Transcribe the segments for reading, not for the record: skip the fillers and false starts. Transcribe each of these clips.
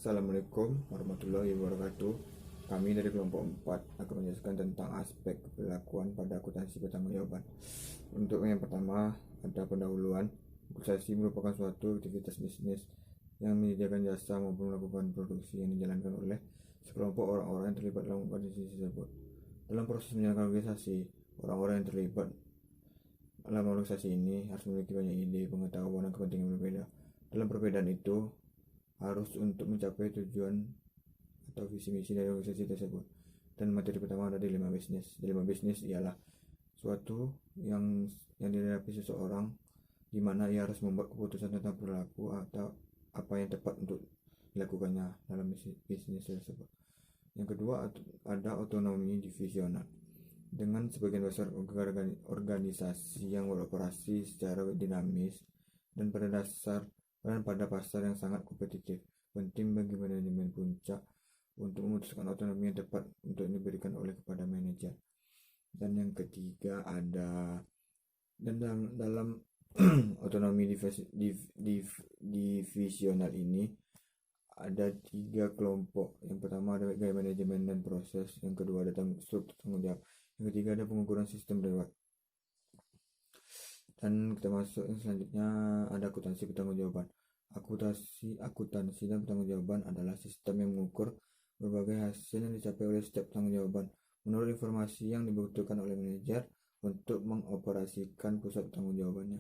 Assalamualaikum warahmatullahi wabarakatuh. Kami dari kelompok 4 akan menjelaskan tentang aspek keperilakuan pada akuntansi pertanggungjawaban. Untuk yang pertama, ada pendahuluan. Akuntansi merupakan suatu aktivitas bisnis yang menyediakan jasa maupun melakukan produksi yang dijalankan oleh sekelompok orang-orang yang terlibat dalam organisasi tersebut. Dalam proses menjalankan organisasi, orang-orang yang terlibat dalam organisasi ini harus memiliki banyak ide, pengetahuan, dan kepentingan berbeda. Dalam perbedaan itu, harus untuk mencapai tujuan atau visi misi dari organisasi tersebut. Dan materi pertama ada dilema bisnis. Dilema bisnis ialah suatu yang dihadapi seseorang di mana ia harus membuat keputusan tentang perilaku atau apa yang tepat untuk dilakukannya dalam bisnis tersebut. Yang kedua ada otonomi divisional. Dengan sebagian besar organisasi yang beroperasi secara dinamis dan pada pasar yang sangat kompetitif, penting bagi manajemen puncak untuk memutuskan otonomi yang tepat untuk diberikan oleh kepada manajer. Dan yang ketiga dalam otonomi divisional ini ada 3 kelompok. Yang pertama ada gaya manajemen dan proses, yang kedua ada struktur tanggung jawab, yang ketiga ada pengukuran sistem reward. Dan kita masuk yang selanjutnya ada akuntansi pertanggungjawaban. Akuntansi dan pertanggungjawaban adalah sistem yang mengukur berbagai hasil yang dicapai oleh setiap pertanggungjawaban menurut informasi yang dibutuhkan oleh manajer untuk mengoperasikan pusat pertanggungjawabannya.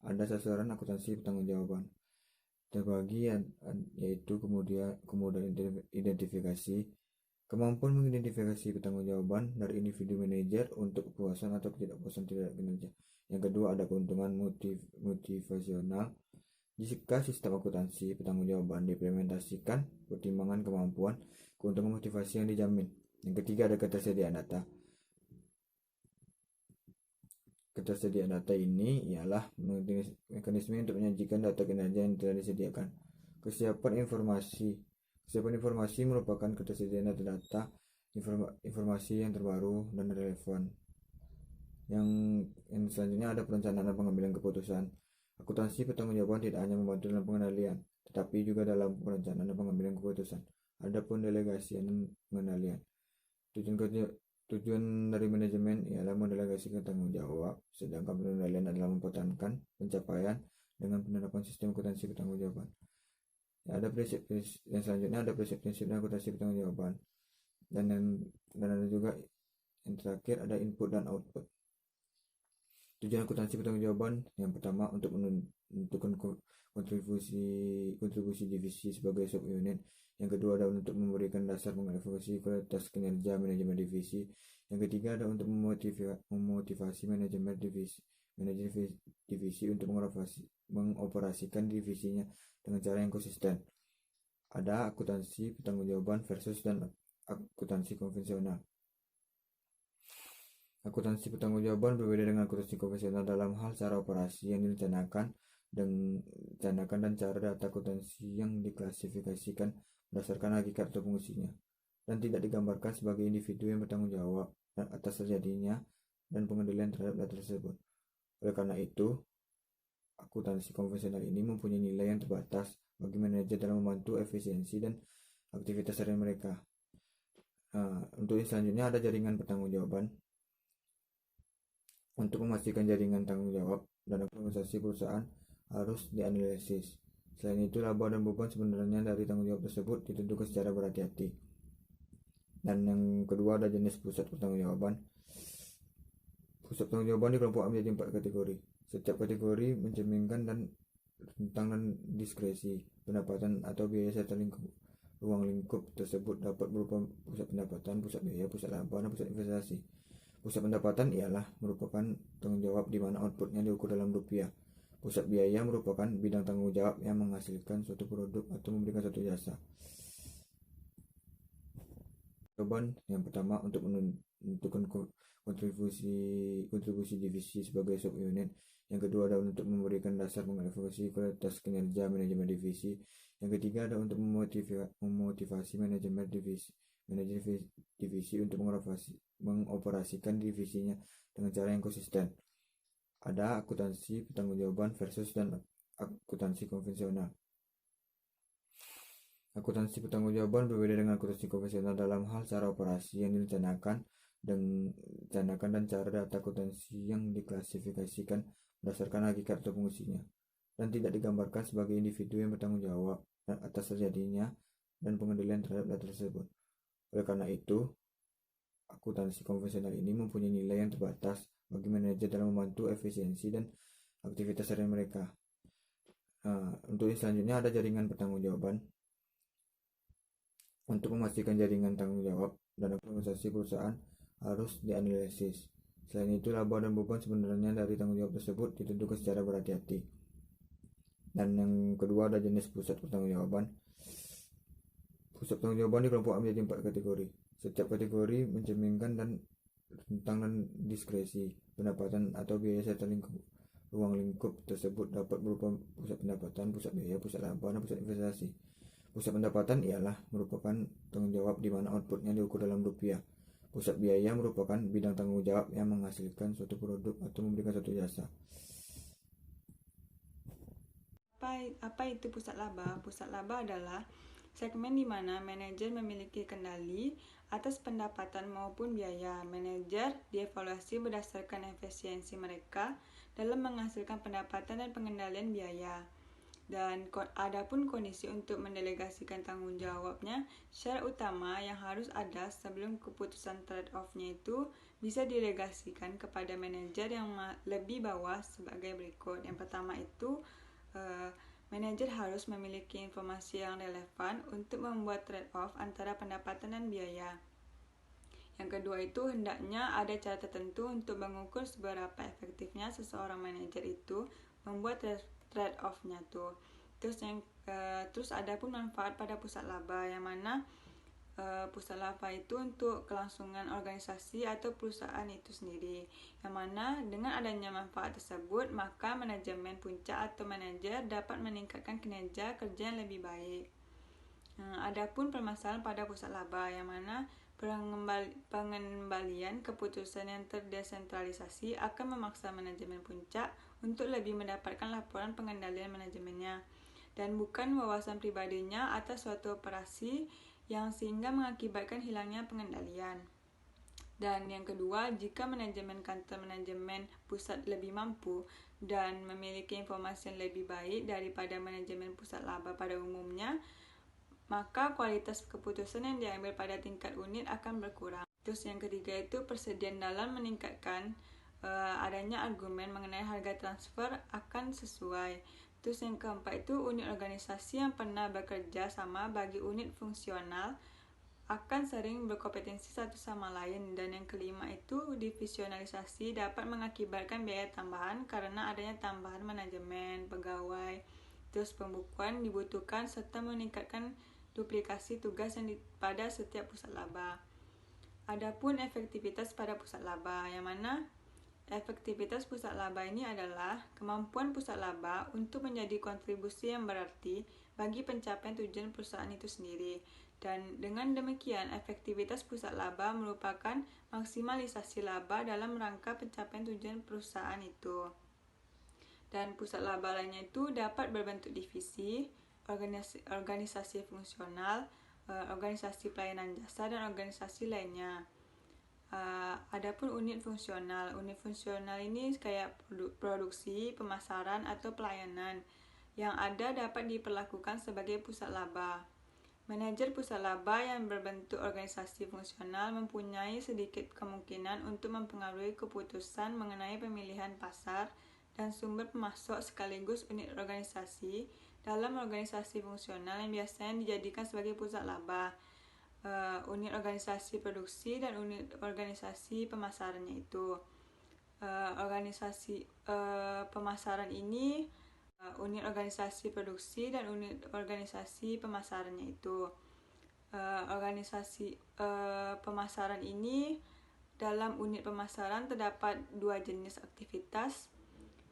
Ada sasaran akuntansi pertanggungjawaban terbagi yaitu kemudian identifikasi, kemampuan mengidentifikasi pertanggungjawaban dari individu manajer untuk kepuasan atau ketidakpuasan terhadap kinerja. Yang kedua ada keuntungan motivasional. Jika sistem akuntansi pertanggungjawaban diimplementasikan, pertimbangan kemampuan, keuntungan motivasi yang dijamin. Yang ketiga ada ketersediaan data. Ketersediaan data ini ialah mekanisme untuk menyajikan data kinerja yang telah disediakan. Kesiapan informasi merupakan ketersediaan data informasi yang terbaru dan relevan. Yang selanjutnya ada perencanaan dan pengambilan keputusan. Akuntansi pertanggungjawaban tidak hanya membantu dalam pengendalian, tetapi juga dalam perencanaan dan pengambilan keputusan. Adapun delegasi dan pengendalian. Tujuan dari manajemen ialah mendelegasikan tanggung jawab, sedangkan pengendalian adalah mempertahankan pencapaian dengan penerapan sistem akuntansi pertanggungjawaban. Yang selanjutnya ada prinsip-prinsip dan akuntansi pertanggungjawaban. Dan ada juga yang terakhir ada input dan output. Tujuan akuntansi pertanggungjawaban yang pertama untuk menentukan kontribusi divisi sebagai subunit. Yang kedua adalah untuk memberikan dasar mengevaluasi kualitas kinerja manajemen divisi. Yang ketiga adalah untuk memotivasi manajer divisi untuk mengoperasikan divisinya dengan cara yang konsisten. Ada akuntansi pertanggungjawaban versus dan akuntansi konvensional. Akuntansi pertanggungjawaban berbeda dengan akuntansi konvensional dalam hal cara operasi yang direncanakan dan cara data akuntansi yang diklasifikasikan berdasarkan hakikat atau fungsinya, dan tidak digambarkan sebagai individu yang bertanggung jawab atas terjadinya dan pengendalian terhadap data tersebut. Oleh karena itu, akuntansi konvensional ini mempunyai nilai yang terbatas bagi manajer dalam membantu efisiensi dan aktivitas harian mereka. Untuk yang selanjutnya ada jaringan pertanggungjawaban. Untuk memastikan jaringan tanggung jawab dan organisasi perusahaan harus dianalisis. Selain itu, laba dan beban sebenarnya dari tanggung jawab tersebut ditentukan secara berhati-hati. Dan yang kedua ada jenis pusat pertanggungjawaban. Pusat pertanggungjawaban dikelompokkan menjadi 4 kategori. Setiap kategori mencerminkan tentang diskresi, pendapatan atau biaya serta ruang lingkup tersebut dapat berupa pusat pendapatan, pusat biaya, pusat laba, dan pusat investasi. Pusat pendapatan ialah merupakan tanggung jawab di mana outputnya diukur dalam rupiah. Pusat biaya merupakan bidang tanggung jawab yang menghasilkan suatu produk atau memberikan suatu jasa. Jawaban yang pertama untuk menentukan kontribusi divisi sebagai subunit. Yang kedua adalah untuk memberikan dasar mengevaluasi kualitas kinerja manajemen divisi. Yang ketiga adalah untuk memotivasi manajer divisi untuk mengoperasikan divisinya dengan cara yang konsisten. Ada akuntansi pertanggungjawaban versus dan akuntansi konvensional. Akuntansi pertanggungjawaban berbeda dengan akuntansi konvensional dalam hal cara operasi yang direncanakan dan cara data akuntansi yang diklasifikasikan berdasarkan hakikat atau fungsinya, dan tidak digambarkan sebagai individu yang bertanggung jawab atas terjadinya dan pengendalian terhadap data tersebut. Oleh karena itu, akuntansi konvensional ini mempunyai nilai yang terbatas bagi manajer dalam membantu efisiensi dan aktivitas harian mereka. Untuk yang selanjutnya ada jaringan pertanggungjawaban. Untuk memastikan jaringan tanggung jawab dan organisasi perusahaan harus dianalisis. Selain itu, laba dan beban sebenarnya dari tanggung jawab tersebut ditentukan secara berhati-hati. Dan yang kedua ada jenis pusat pertanggungjawaban. Pusat pertanggungjawaban dikelompokkan menjadi 4 kategori. Setiap kategori mencerminkan tentang diskresi, pendapatan atau biaya serta ruang lingkup tersebut dapat berupa pusat pendapatan, pusat biaya, pusat laba, dan pusat investasi. Pusat pendapatan ialah merupakan tanggung jawab di mana outputnya diukur dalam rupiah. Pusat biaya merupakan bidang tanggung jawab yang menghasilkan suatu produk atau memberikan suatu jasa. Apa itu pusat laba? Pusat laba adalah segmen di mana manajer memiliki kendali atas pendapatan maupun biaya. Manajer dievaluasi berdasarkan efisiensi mereka dalam menghasilkan pendapatan dan pengendalian biaya. Dan adapun kondisi untuk mendelegasikan tanggung jawabnya, syarat utama yang harus ada sebelum keputusan trade-off-nya itu bisa didelegasikan kepada manajer yang lebih bawah sebagai berikut. Yang pertama itu, manajer harus memiliki informasi yang relevan untuk membuat trade-off antara pendapatan dan biaya. Yang kedua itu, hendaknya ada cara tertentu untuk mengukur seberapa efektifnya seseorang manajer itu membuat trade-off-nya tuh. Terus ada pun manfaat pada pusat laba, yang mana pusat laba itu untuk kelangsungan organisasi atau perusahaan itu sendiri, yang mana dengan adanya manfaat tersebut maka manajemen puncak atau manajer dapat meningkatkan kinerja kerja yang lebih baik. Adapun permasalahan pada pusat laba, yang mana pengembalian keputusan yang terdesentralisasi akan memaksa manajemen puncak untuk lebih mendapatkan laporan pengendalian manajemennya dan bukan wawasan pribadinya atas suatu operasi yang sehingga mengakibatkan hilangnya pengendalian. Dan yang kedua, jika manajemen kantor manajemen pusat lebih mampu dan memiliki informasi yang lebih baik daripada manajemen pusat laba pada umumnya, maka kualitas keputusan yang diambil pada tingkat unit akan berkurang. Terus yang ketiga itu persediaan dalam meningkatkan adanya argumen mengenai harga transfer akan sesuai. Terus yang keempat itu unit organisasi yang pernah bekerja sama bagi unit fungsional akan sering berkompetensi satu sama lain. Dan yang kelima itu divisionalisasi dapat mengakibatkan biaya tambahan karena adanya tambahan manajemen, pegawai. Terus pembukuan dibutuhkan serta meningkatkan duplikasi tugas yang pada setiap pusat laba. Adapun efektivitas pada pusat laba, yang mana efektivitas pusat laba ini adalah kemampuan pusat laba untuk menjadi kontribusi yang berarti bagi pencapaian tujuan perusahaan itu sendiri. Dan dengan demikian, efektivitas pusat laba merupakan maksimalisasi laba dalam rangka pencapaian tujuan perusahaan itu. Dan pusat laba lainnya itu dapat berbentuk divisi, organisasi fungsional, organisasi pelayanan jasa, dan organisasi lainnya. Adapun unit fungsional ini kayak produksi, pemasaran, atau pelayanan yang ada dapat diperlakukan sebagai pusat laba. Manajer pusat laba yang berbentuk organisasi fungsional mempunyai sedikit kemungkinan untuk mempengaruhi keputusan mengenai pemilihan pasar dan sumber pemasok sekaligus unit organisasi dalam organisasi fungsional yang biasanya dijadikan sebagai pusat laba. Unit organisasi produksi dan unit organisasi pemasarannya itu. Pemasaran ini unit organisasi produksi dan unit organisasi pemasarannya itu. Pemasaran ini dalam unit pemasaran terdapat dua jenis aktivitas,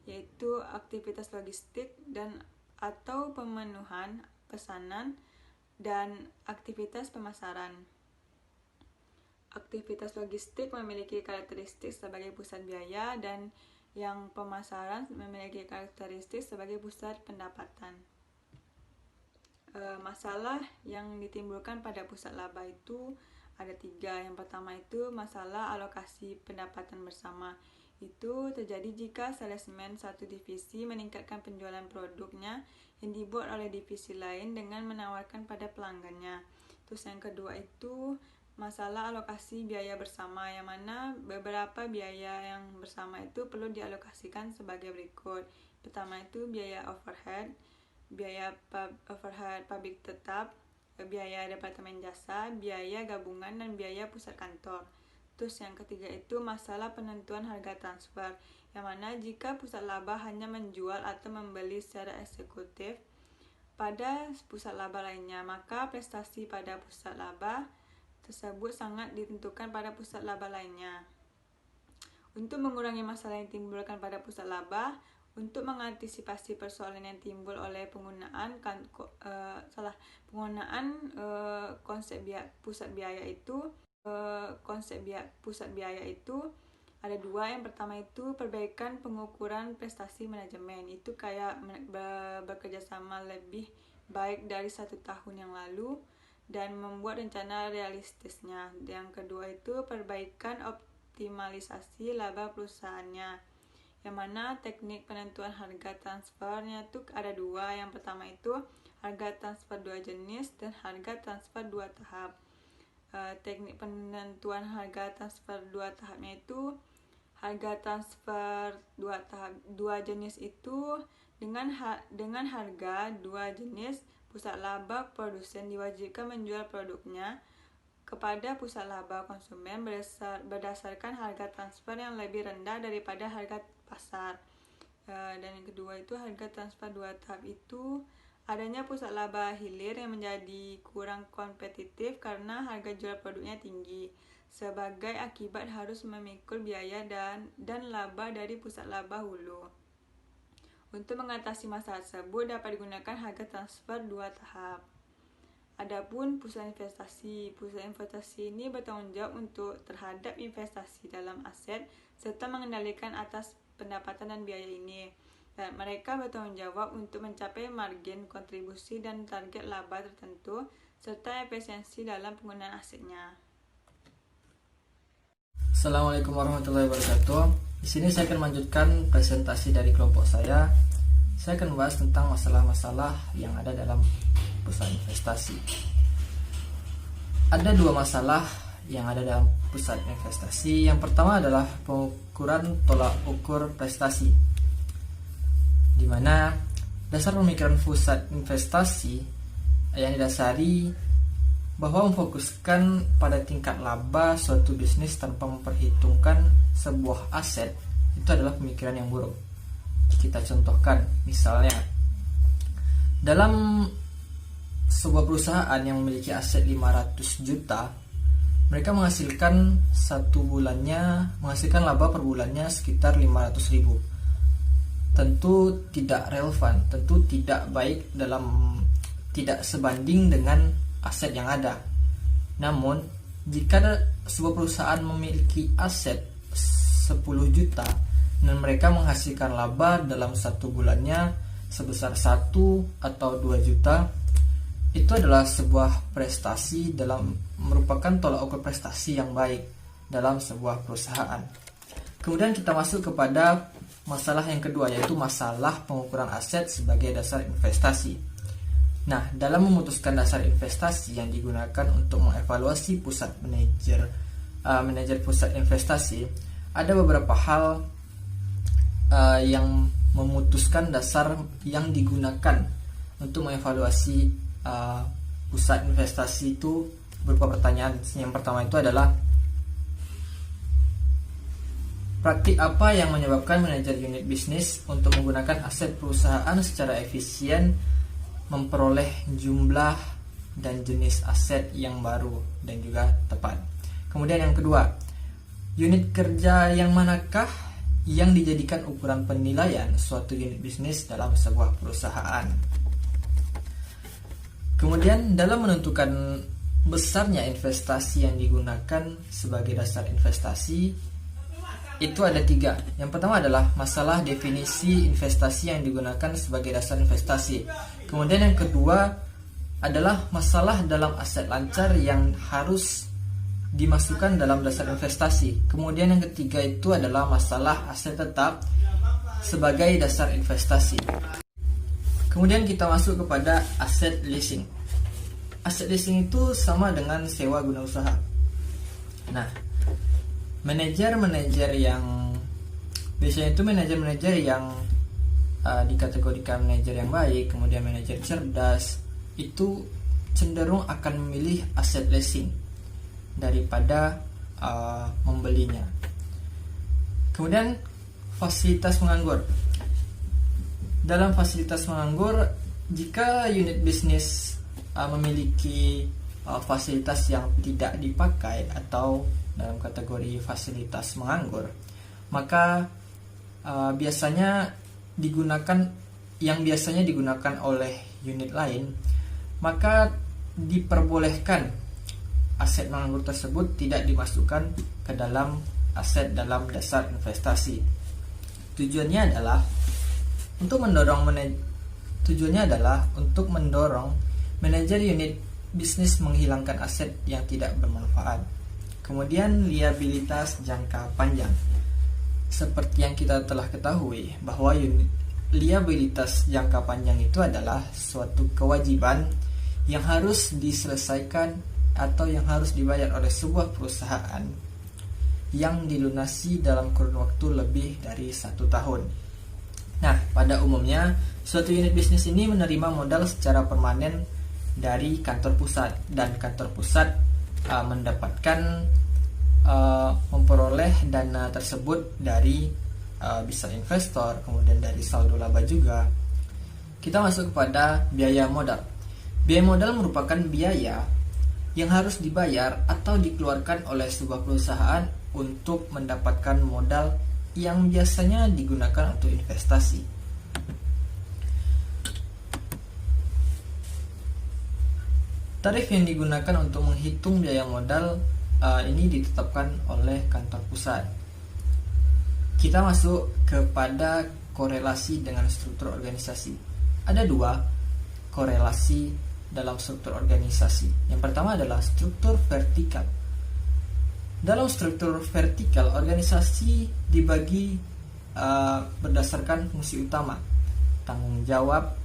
yaitu aktivitas logistik dan atau pemenuhan pesanan dan aktivitas pemasaran. Aktivitas logistik memiliki karakteristik sebagai pusat biaya dan yang pemasaran memiliki karakteristik sebagai pusat pendapatan. Masalah yang ditimbulkan pada pusat laba itu ada 3. Yang pertama itu masalah alokasi pendapatan bersama. Itu terjadi jika salesman satu divisi meningkatkan penjualan produknya yang dibuat oleh divisi lain dengan menawarkan pada pelanggannya. Terus yang kedua itu masalah alokasi biaya bersama, yang mana beberapa biaya yang bersama itu perlu dialokasikan sebagai berikut. Pertama itu biaya overhead pabrik tetap, biaya departemen jasa, biaya gabungan, dan biaya pusat kantor. Terus yang ketiga itu masalah penentuan harga transfer, yang mana jika pusat laba hanya menjual atau membeli secara eksekutif pada pusat laba lainnya, maka prestasi pada pusat laba tersebut sangat ditentukan pada pusat laba lainnya. Untuk mengurangi masalah yang ditimbulkan pada pusat laba, untuk mengantisipasi persoalan yang timbul oleh penggunaan konsep pusat biaya itu ada 2. Yang pertama itu perbaikan pengukuran prestasi manajemen, itu kayak bekerja sama lebih baik dari 1 tahun yang lalu dan membuat rencana realistisnya. Yang kedua itu perbaikan optimalisasi laba perusahaannya, yang mana teknik penentuan harga transfernya itu ada 2. Yang pertama itu harga transfer 2 jenis dan harga transfer 2 tahap. Teknik penentuan harga transfer 2 tahapnya itu harga transfer 2 jenis itu dengan harga 2 jenis, pusat laba produsen diwajibkan menjual produknya kepada pusat laba konsumen berdasarkan harga transfer yang lebih rendah daripada harga pasar. Dan yang kedua itu harga transfer 2 tahap itu adanya pusat laba hilir yang menjadi kurang kompetitif karena harga jual produknya tinggi. Sebagai akibat harus memikul biaya dan laba dari pusat laba hulu. Untuk mengatasi masalah tersebut dapat digunakan harga transfer 2 tahap. Adapun pusat investasi ini bertanggung jawab terhadap investasi dalam aset serta mengendalikan atas pendapatan dan biaya ini. Dan mereka bertanggung jawab untuk mencapai margin kontribusi dan target laba tertentu serta efisiensi dalam penggunaan asetnya. Assalamualaikum warahmatullahi wabarakatuh. Di sini saya akan melanjutkan presentasi dari kelompok saya. Saya akan membahas tentang masalah-masalah yang ada dalam pusat investasi. Ada 2 masalah yang ada dalam pusat investasi. Yang pertama adalah pengukuran tolak ukur prestasi, di mana dasar pemikiran pusat investasi yang didasari bahwa memfokuskan pada tingkat laba suatu bisnis tanpa memperhitungkan sebuah aset itu adalah pemikiran yang buruk. Kita contohkan, misalnya dalam sebuah perusahaan yang memiliki aset 500 juta, mereka menghasilkan laba per bulannya sekitar 500 ribu. Tentu tidak relevan, tentu tidak baik tidak sebanding dengan aset yang ada. Namun, jika sebuah perusahaan memiliki aset 10 juta dan mereka menghasilkan laba dalam 1 bulannya sebesar 1 atau 2 juta, itu adalah sebuah prestasi merupakan tolak ukur prestasi yang baik dalam sebuah perusahaan. Kemudian kita masuk kepada masalah yang kedua, yaitu masalah pengukuran aset sebagai dasar investasi. Nah, dalam memutuskan dasar investasi yang digunakan untuk mengevaluasi manajer pusat investasi, ada beberapa hal yang memutuskan dasar yang digunakan untuk mengevaluasi pusat investasi itu berupa pertanyaan. Yang pertama itu adalah praktik apa yang menyebabkan manajer unit bisnis untuk menggunakan aset perusahaan secara efisien, memperoleh jumlah dan jenis aset yang baru dan juga tepat. Kemudian yang kedua, unit kerja yang manakah yang dijadikan ukuran penilaian suatu unit bisnis dalam sebuah perusahaan. Kemudian dalam menentukan besarnya investasi yang digunakan sebagai dasar investasi, itu ada 3. Yang pertama adalah masalah definisi investasi yang digunakan sebagai dasar investasi. Kemudian yang kedua, adalah masalah dalam aset lancar yang harus dimasukkan dalam dasar investasi. Kemudian yang ketiga itu adalah masalah aset tetap sebagai dasar investasi. Kemudian kita masuk kepada aset leasing. Aset leasing itu sama dengan sewa guna usaha. Nah, manajer-manajer yang biasanya itu manajer-manajer yang dikategorikan manajer yang baik, kemudian manajer cerdas, itu cenderung akan memilih aset leasing daripada membelinya. Kemudian fasilitas menganggur. Dalam fasilitas menganggur, jika unit bisnis memiliki fasilitas yang tidak dipakai atau dalam kategori fasilitas menganggur, maka biasanya biasanya digunakan oleh unit lain, maka diperbolehkan aset menganggur tersebut tidak dimasukkan ke dalam aset dalam dasar investasi. Tujuannya adalah untuk mendorong manajer unit bisnis menghilangkan aset yang tidak bermanfaat. Kemudian liabilitas jangka panjang. Seperti yang kita telah ketahui bahwa liabilitas jangka panjang itu adalah suatu kewajiban yang harus diselesaikan atau yang harus dibayar oleh sebuah perusahaan yang dilunasi dalam kurun waktu lebih dari 1 tahun. Nah, pada umumnya suatu unit bisnis ini menerima modal secara permanen dari kantor pusat, dan kantor pusat memperoleh dana tersebut dari bisa investor, kemudian dari saldo laba juga. Kita masuk kepada biaya modal. Biaya modal merupakan biaya yang harus dibayar atau dikeluarkan oleh sebuah perusahaan untuk mendapatkan modal yang biasanya digunakan untuk investasi. Tarif yang digunakan untuk menghitung biaya modal ini ditetapkan oleh kantor pusat. Kita masuk kepada korelasi dengan struktur organisasi. Ada 2 korelasi dalam struktur organisasi. Yang pertama adalah struktur vertikal. Dalam struktur vertikal, organisasi dibagi berdasarkan fungsi utama, tanggung jawab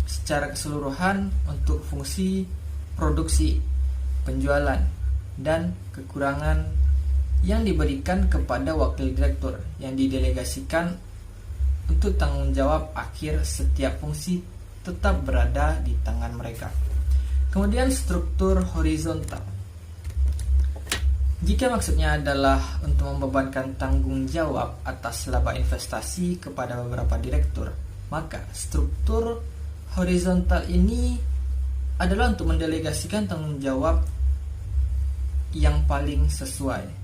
secara keseluruhan untuk fungsi produksi, penjualan, dan kekurangan yang diberikan kepada wakil direktur yang didelegasikan untuk tanggung jawab akhir setiap fungsi tetap berada di tangan mereka. Kemudian struktur horizontal. Jika maksudnya adalah untuk membebankan tanggung jawab atas laba investasi kepada beberapa direktur, maka struktur horizontal ini adalah untuk mendelegasikan tanggung jawab yang paling sesuai.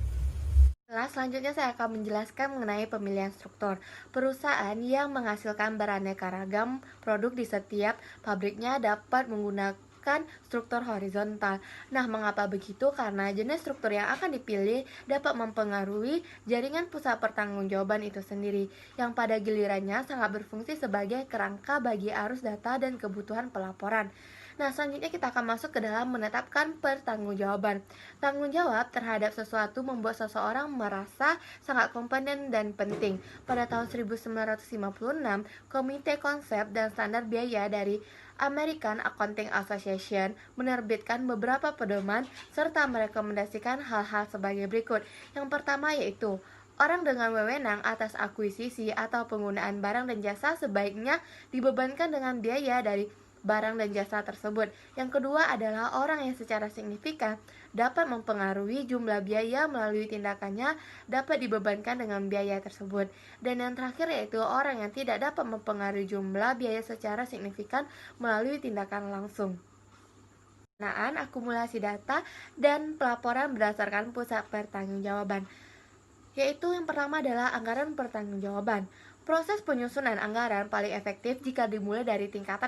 Selanjutnya saya akan menjelaskan mengenai pemilihan struktur. Perusahaan yang menghasilkan beraneka ragam produk di setiap pabriknya dapat menggunakan struktur horizontal. Nah, mengapa begitu? Karena jenis struktur yang akan dipilih dapat mempengaruhi jaringan pusat pertanggungjawaban itu sendiri, yang pada gilirannya sangat berfungsi sebagai kerangka bagi arus data dan kebutuhan pelaporan. Nah, selanjutnya kita akan masuk ke dalam menetapkan pertanggungjawaban. Tanggung jawab terhadap sesuatu membuat seseorang merasa sangat kompeten dan penting. Pada tahun 1956, Komite Konsep dan Standar Biaya dari American Accounting Association menerbitkan beberapa pedoman serta merekomendasikan hal-hal sebagai berikut. Yang pertama yaitu orang dengan wewenang atas akuisisi atau penggunaan barang dan jasa sebaiknya dibebankan dengan biaya dari barang dan jasa tersebut. Yang kedua adalah orang yang secara signifikan dapat mempengaruhi jumlah biaya melalui tindakannya dapat dibebankan dengan biaya tersebut. Dan yang terakhir yaitu orang yang tidak dapat mempengaruhi jumlah biaya secara signifikan melalui tindakan langsung. Pendanaan, akumulasi data, dan pelaporan berdasarkan pusat pertanggungjawaban. Yaitu yang pertama adalah anggaran pertanggungjawaban. Proses penyusunan anggaran paling efektif jika dimulai dari tingkat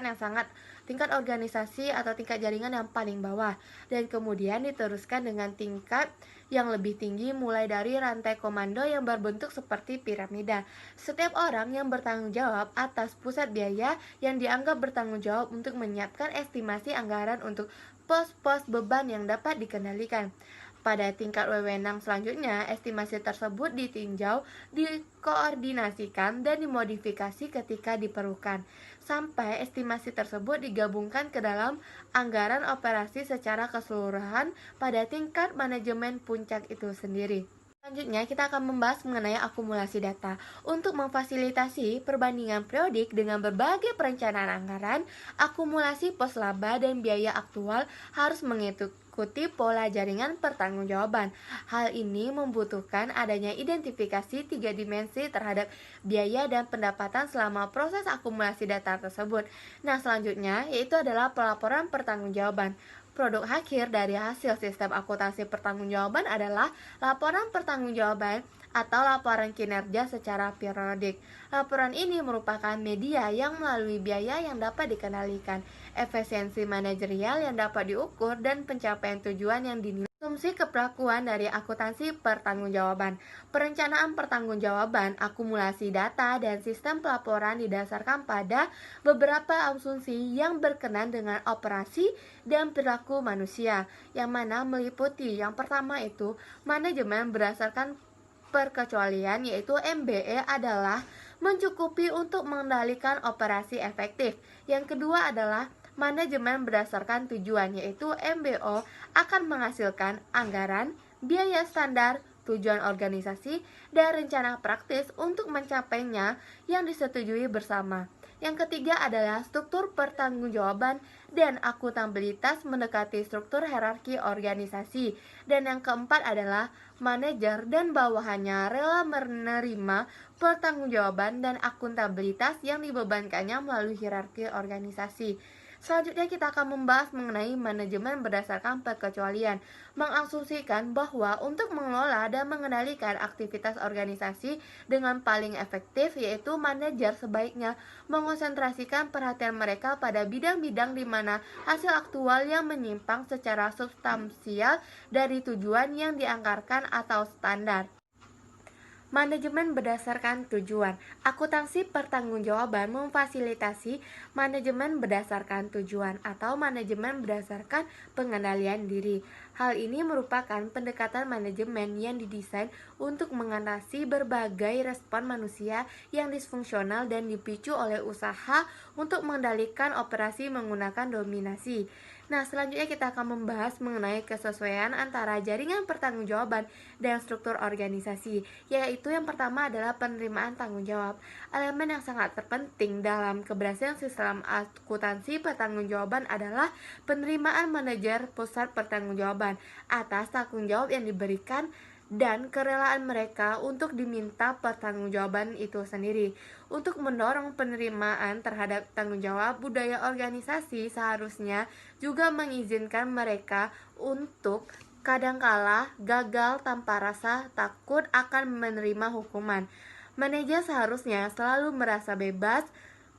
organisasi atau tingkat jaringan yang paling bawah, dan kemudian diteruskan dengan tingkat yang lebih tinggi mulai dari rantai komando yang berbentuk seperti piramida. Setiap orang yang bertanggung jawab atas pusat biaya yang dianggap bertanggung jawab untuk menyiapkan estimasi anggaran untuk pos-pos beban yang dapat dikendalikan. Pada tingkat wewenang selanjutnya, estimasi tersebut ditinjau, dikoordinasikan, dan dimodifikasi ketika diperlukan, sampai estimasi tersebut digabungkan ke dalam anggaran operasi secara keseluruhan pada tingkat manajemen puncak itu sendiri. Selanjutnya, kita akan membahas mengenai akumulasi data. Untuk memfasilitasi perbandingan periodik dengan berbagai perencanaan anggaran, akumulasi pos laba dan biaya aktual harus mengikuti pola jaringan pertanggungjawaban. Hal ini membutuhkan adanya identifikasi 3 dimensi terhadap biaya dan pendapatan selama proses akumulasi data tersebut. Nah, selanjutnya yaitu adalah pelaporan pertanggungjawaban. Produk akhir dari hasil sistem akuntansi pertanggungjawaban adalah laporan pertanggungjawaban atau laporan kinerja secara periodik. Laporan ini merupakan media yang melalui biaya yang dapat dikendalikan, efisiensi manajerial yang dapat diukur, dan pencapaian tujuan yang dinilai. Asumsi keperlakuan dari akuntansi pertanggungjawaban. Perencanaan pertanggungjawaban, akumulasi data, dan sistem pelaporan didasarkan pada beberapa asumsi yang berkenan dengan operasi dan perilaku manusia, yang mana meliputi yang pertama itu manajemen berdasarkan perkecualian, yaitu MBE adalah mencukupi untuk mengendalikan operasi efektif. Yang kedua adalah manajemen berdasarkan tujuan, yaitu MBO akan menghasilkan anggaran, biaya standar, tujuan organisasi, dan rencana praktis untuk mencapainya yang disetujui bersama. Yang ketiga adalah struktur pertanggungjawaban dan akuntabilitas mendekati struktur hierarki organisasi. Dan yang keempat adalah manajer dan bawahannya rela menerima pertanggungjawaban dan akuntabilitas yang dibebankannya melalui hierarki organisasi. Selanjutnya kita akan membahas mengenai manajemen berdasarkan perkecualian, mengasumsikan bahwa untuk mengelola dan mengendalikan aktivitas organisasi dengan paling efektif, yaitu manajer sebaiknya mengonsentrasikan perhatian mereka pada bidang-bidang di mana hasil aktual yang menyimpang secara substansial dari tujuan yang dianggarkan atau standar. Manajemen berdasarkan tujuan. Akuntansi pertanggungjawaban memfasilitasi manajemen berdasarkan tujuan atau manajemen berdasarkan pengendalian diri. Hal ini merupakan pendekatan manajemen yang didesain untuk mengatasi berbagai respon manusia yang disfungsional dan dipicu oleh usaha untuk mengendalikan operasi menggunakan dominasi. Nah, selanjutnya kita akan membahas mengenai kesesuaian antara jaringan pertanggungjawaban dan struktur organisasi, yaitu yang pertama adalah penerimaan tanggung jawab. Elemen yang sangat terpenting dalam keberhasilan sistem akuntansi pertanggungjawaban adalah penerimaan manajer pusat pertanggungjawaban atas tanggung jawab yang diberikan dan kerelaan mereka untuk diminta pertanggungjawaban itu sendiri. Untuk mendorong penerimaan terhadap tanggung jawab, budaya organisasi seharusnya juga mengizinkan mereka untuk kadangkala gagal tanpa rasa takut akan menerima hukuman. Manajer seharusnya selalu merasa bebas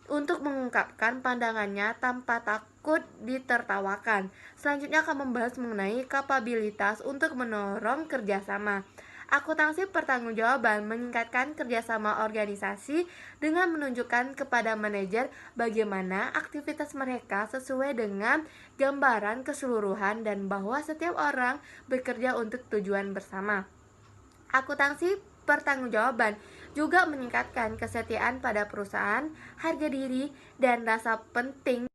untuk mengungkapkan pandangannya tanpa takut ditertawakan. Selanjutnya akan membahas mengenai kapabilitas untuk mendorong kerjasama. Akuntansi pertanggungjawaban meningkatkan kerjasama organisasi dengan menunjukkan kepada manajer bagaimana aktivitas mereka sesuai dengan gambaran keseluruhan dan bahwa setiap orang bekerja untuk tujuan bersama. Akuntansi pertanggungjawaban juga meningkatkan kesetiaan pada perusahaan, harga diri, dan rasa penting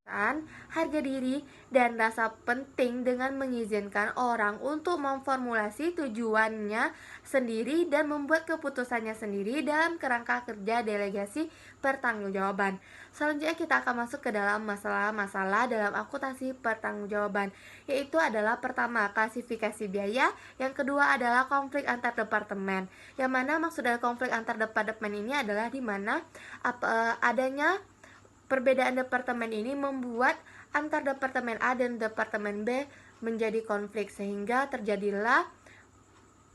dengan mengizinkan orang untuk memformulasi tujuannya sendiri dan membuat keputusannya sendiri dalam kerangka kerja delegasi pertanggungjawaban. Selanjutnya kita akan masuk ke dalam masalah-masalah dalam akuntansi pertanggungjawaban, yaitu adalah pertama, klasifikasi biaya, yang kedua adalah konflik antar departemen. Yang mana maksud dari konflik antar departemen ini adalah di mana adanya perbedaan departemen ini membuat antar departemen A dan departemen B menjadi konflik, sehingga terjadilah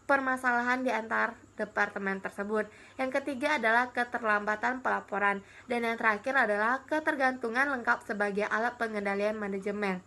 permasalahan di antar departemen tersebut. Yang ketiga adalah keterlambatan pelaporan. Dan yang terakhir adalah ketergantungan lengkap sebagai alat pengendalian manajemen.